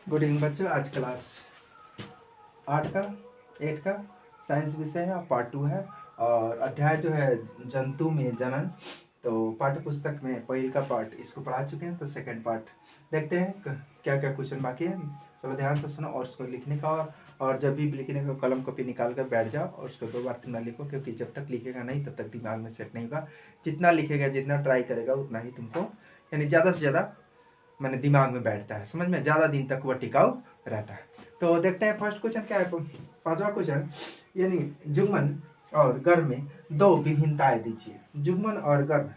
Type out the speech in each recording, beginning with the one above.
Good evening बच्चों। आज class 8 का 8 का साइंस विषय है, पार्ट 2 है और अध्याय जो है जंतु में जनन। तो पाठ्य पुस्तक में पहले का पार्ट इसको पढ़ा चुके हैं, तो सेकंड पार्ट देखते हैं क्या क्या क्वेश्चन बाकी है। चलो ध्यान से सुनो और उसको लिखने का और जब भी लिखने का कलम कॉपी निकाल कर बैठ जाओ और उसको 2 बार 3 बार लिखो, क्योंकि जब तक लिखेगा नहीं तब तक दिमाग में सेट नहीं होगा। जितना लिखेगा, जितना ट्राई करेगा, उतना ही तुमको यानी ज़्यादा से ज़्यादा मैंने दिमाग में बैठता है, समझ में, ज़्यादा दिन तक वह टिकाऊ रहता है। तो देखते हैं फर्स्ट क्वेश्चन क्या है। 5वां क्वेश्चन, यानी जुग्मन और गर्भ में 2 विभिन्नताएं दीजिए। जुग्मन और गर्भ,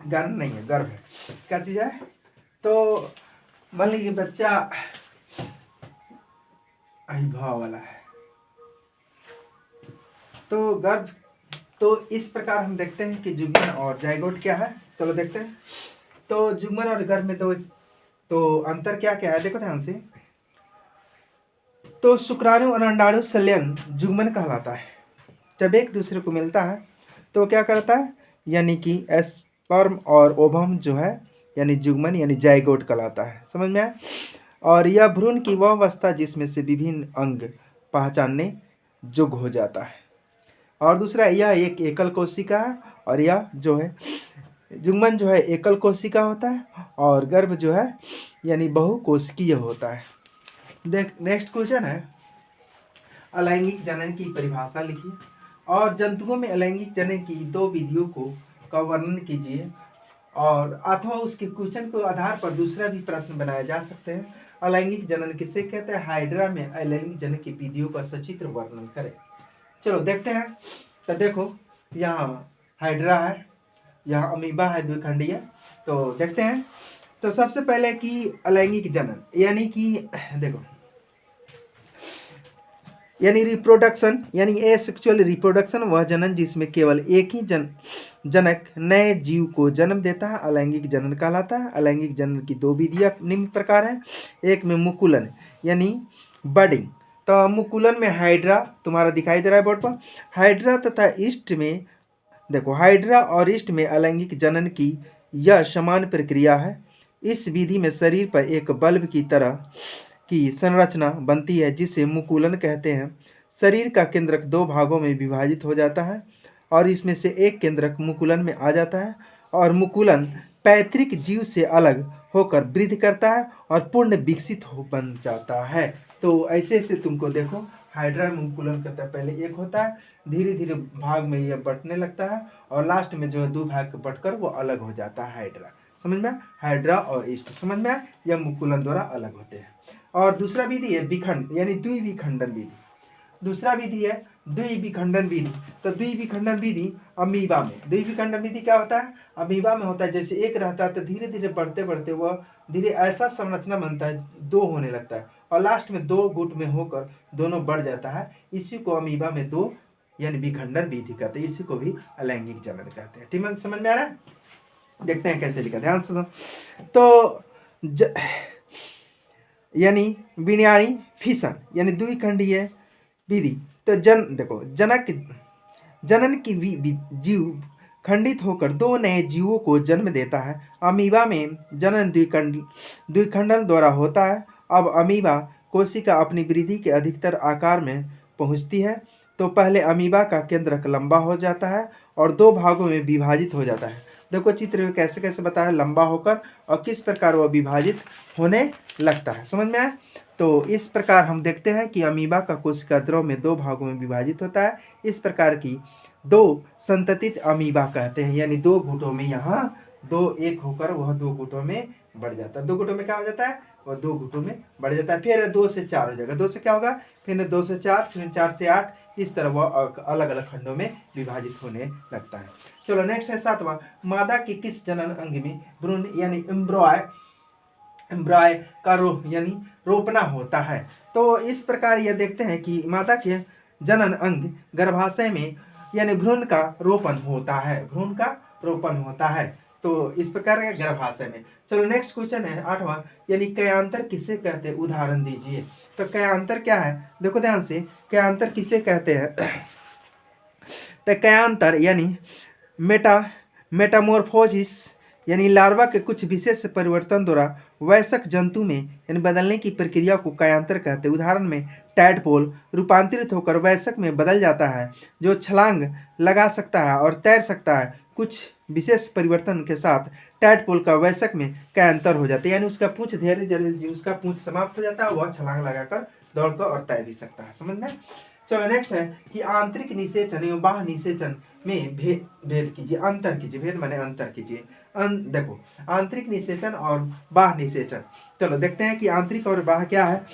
गर्भ नहीं है, गर्भ है, क्या चीज़ है। तो मान लीजिए बच्चा अभिभाव वाला है, तो गर्भ, तो इस प्रकार हम देखते हैं कि जुग्मन और जाइगोट क्या है। चलो देखते हैं। तो जुग्मन और गर्भ में तो अंतर क्या क्या है, देखो ध्यान से। तो शुक्राणु और अंडाणु संलयन जुग्मन कहलाता है। जब एक दूसरे को मिलता है तो क्या करता है, यानी कि स्पर्म और ओवम जो है यानी जुग्मन यानी जाइगोट कहलाता है, समझ में आया। और यह भ्रूण की वह अवस्था जिसमें से विभिन्न अंग पहचानने योग्य हो जाता है। और दूसरा, यह एक एकल कोशिका है और यह जो है जुग्मन जो है एकल कोशिका होता है और गर्भ जो है यानी बहुकोशिकीय होता है। देख नेक्स्ट क्वेश्चन है, अलैंगिक जनन की परिभाषा लिखिए और जंतुओं में अलैंगिक जनन की 2 विधियों का वर्णन कीजिए। और अथवा उसके क्वेश्चन को आधार पर दूसरा भी प्रश्न बनाया जा सकते हैं। अलैंगिक जनन किसे कहते हैं, हाइड्रा में अलैंगिक जनन की विधियों का सचित्र वर्णन करें। चलो देखते हैं। तो देखो, यहाँ हाइड्रा है, यहाँ अमीबा है द्विखंडीय। तो देखते हैं। तो सबसे पहले कि अलैंगिक जनन यानी कि देखो, यानी रिप्रोडक्शन यानी एसेक्सुअल रिप्रोडक्शन, वह जनन जिसमें केवल एक ही जनक नए जीव को जन्म देता है, अलैंगिक जनन कहलाता है। अलैंगिक जनन की 2 विधियां निम्न प्रकार है। एक में मुकुलन यानी बडिंग। तो मुकुलन में हाइड्रा तुम्हारा दिखाई दे रहा है बोर्ड पर, हाइड्रा तथा ईस्ट में देखो, हाइड्रा और ईस्ट में अलैंगिक जनन की यह समान प्रक्रिया है। इस विधि में शरीर पर एक बल्ब की तरह की संरचना बनती है जिसे मुकुलन कहते हैं। शरीर का केंद्रक 2 भागों में विभाजित हो जाता है और इसमें से एक केंद्रक मुकुलन में आ जाता है और मुकुलन पैतृक जीव से अलग होकर वृद्धि करता है और पूर्ण विकसित हो बन जाता है। तो ऐसे ऐसे तुमको देखो, हाइड्रा मुकुलन कहता है, पहले एक होता है, धीरे धीरे भाग में यह बंटने लगता है और लास्ट में जो है 2 भाग बंटकर वो अलग हो जाता है हाइड्रा। समझ में, हाइड्रा और ईस्ट समझ में, यह मुकुलन द्वारा अलग होते हैं। और दूसरा विधि है विखंड यानी द्विविखंडन विधि। दूसरा विधि है द्विविखंडन विधि। तो द्विविखंडन विधि अमीबा में, द्विविखंडन विधि क्या होता है, अमीबा में होता है। जैसे एक रहता है तो धीरे धीरे बढ़ते बढ़ते वह धीरे ऐसा संरचना बनता है, 2 होने लगता है और लास्ट में 2 गुट में होकर दोनों बढ़ जाता है। इसी को अमीबा में 2 यानी विखंडन विधि कहते हैं। इसी को भी अलैंगिक जनन कहते हैं। ठीक है, समझ में आ रहा है। देखते हैं कैसे लिखा, ध्यान सुनो। तो यानी बिनारी फिशन यानी द्विखंडीय विधि। तो देखो, जनन की जीव खंडित होकर 2 नए जीवों को जन्म देता है। अमीबा में जनन द्विखंडन द्वारा होता है। अब अमीबा कोशिका अपनी वृद्धि के अधिकतर आकार में पहुंचती है। तो पहले अमीबा का केंद्रक लंबा हो जाता है और 2 भागों में विभाजित हो जाता है। देखो चित्र में कैसे कैसे बताया, लंबा होकर और किस प्रकार वह विभाजित होने लगता है, समझ में आया। तो इस प्रकार हम देखते हैं कि अमीबा का कोशिका द्रव में 2 भागों में विभाजित होता है। इस प्रकार की 2 संततित अमीबा कहते हैं, यानी 2 गुटों में, यहाँ 2 एक होकर वह 2 गुटों में बढ़ जाता है। 2 गुटों में क्या हो जाता है, वह 2 गुटों में बढ़ जाता है। फिर 2 से 4 हो जाएगा, 2 से क्या होगा, फिर 2 से 4, फिर 4 से 8, इस तरह वह अलग अलग खंडों में विभाजित होने लगता है। चलो नेक्स्ट है 7वां, मादा के किस जनन अंग में भ्रूण यानी एम्ब्रॉय का यानी रोपना होता है। तो इस प्रकार यह देखते हैं कि मादा के जनन अंग गर्भाशय में यानी भ्रूण का रोपण होता है, भ्रूण का रोपण होता है। तो इस प्रकार के गर्भाशय में। चलो नेक्स्ट क्वेश्चन है 8वां, यानी कयांतर किसे कहते हैं, उदाहरण दीजिए। तो कयांतर क्या है, देखो ध्यान से, कयांतर किसे कहते हैं। तो कयांतर यानी मेटामोर्फोसिस यानी लार्वा के कुछ विशेष परिवर्तन द्वारा वयस्क जंतु में यानी बदलने की प्रक्रिया को कायांतर कहते हैं। उदाहरण में टैडपोल रूपांतरित होकर वयस्क में बदल जाता है, जो छलांग लगा सकता है और तैर सकता है। कुछ विशेष परिवर्तन के साथ टैडपोल का वयस्क में कायांतर हो जाता है, यानी उसका पूंछ धीरे धीरे उसका पूंछ समाप्त हो जाता है, वह छलांग लगाकर दौड़कर और तैर भी सकता है। समझ में? चलो नेक्स्ट है कि आंतरिक निषेचन एवं बाह्य निषेचन में भेद कीजिए, अंतर कीजिए। भेद माने अंतर कीजिए। देखो आंतरिक निषेचन और बाह्य निषेचन, चलो देखते हैं कि आंतरिक और बाह्य क्या है।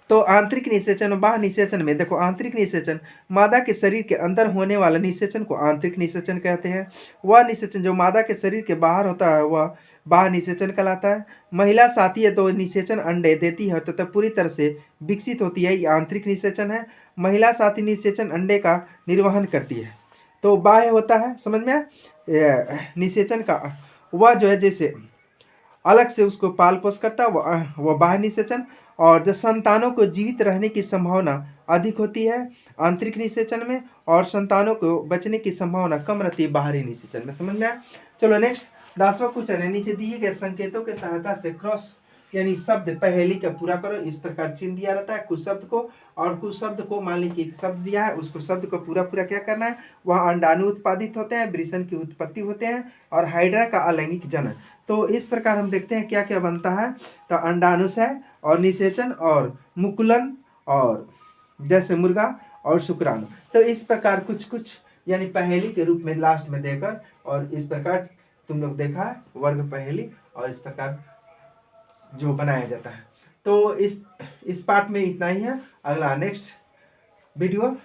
तो आंतरिक निषेचन और बाह्य निषेचन में देखो, आंतरिक निषेचन मादा के शरीर के अंदर होने वाला निषेचन को आंतरिक निषेचन कहते हैं। वह निषेचन जो मादा के शरीर के बाहर होता है वह बाह्य निषेचन कहलाता है। महिला साथी है तो निषेचन अंडे देती है तथा पूरी तरह से विकसित होती है, ये आंतरिक निषेचन है। महिला साथी निषेचन अंडे का निर्वहन करती है। तो बाह्य होता है, समझ में, निषेचन का वह जो है जैसे अलग से उसको पाल पोष करता है, वह बाह्य निषेचन। और जो संतानों को जीवित रहने की संभावना अधिक होती है आंतरिक निषेचन में, और संतानों को बचने की संभावना कम रहती है बाहरी निषेचन में। समझ में आया? चलो नेक्स्ट 10वां क्वेश्चन है, नीचे दिए गए संकेतों के सहायता से क्रॉस यानी शब्द पहेली का पूरा करो। इस प्रकार चिन्ह दिया रहता है कुछ शब्द को, और कुछ शब्द को मान लीजिए एक शब्द दिया है, उसको शब्द को पूरा पूरा क्या करना है, वह अंडाणु उत्पादित होते हैं, वृषण की उत्पत्ति होते हैं, और हाइड्रा का अलैंगिक जनन। तो इस प्रकार हम देखते हैं क्या क्या बनता है। तो अंडाणुशय और निषेचन और मुकुलन और जैसे मुर्गा और शुक्राणु। तो इस प्रकार कुछ कुछ यानी पहेली के रूप में लास्ट में देकर, और इस प्रकार तुम लोग देखा है वर्ग पहेली, और इस प्रकार जो बनाया जाता है। तो इस पार्ट में इतना ही है। अगला नेक्स्ट वीडियो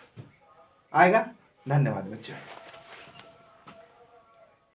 आएगा। धन्यवाद बच्चों।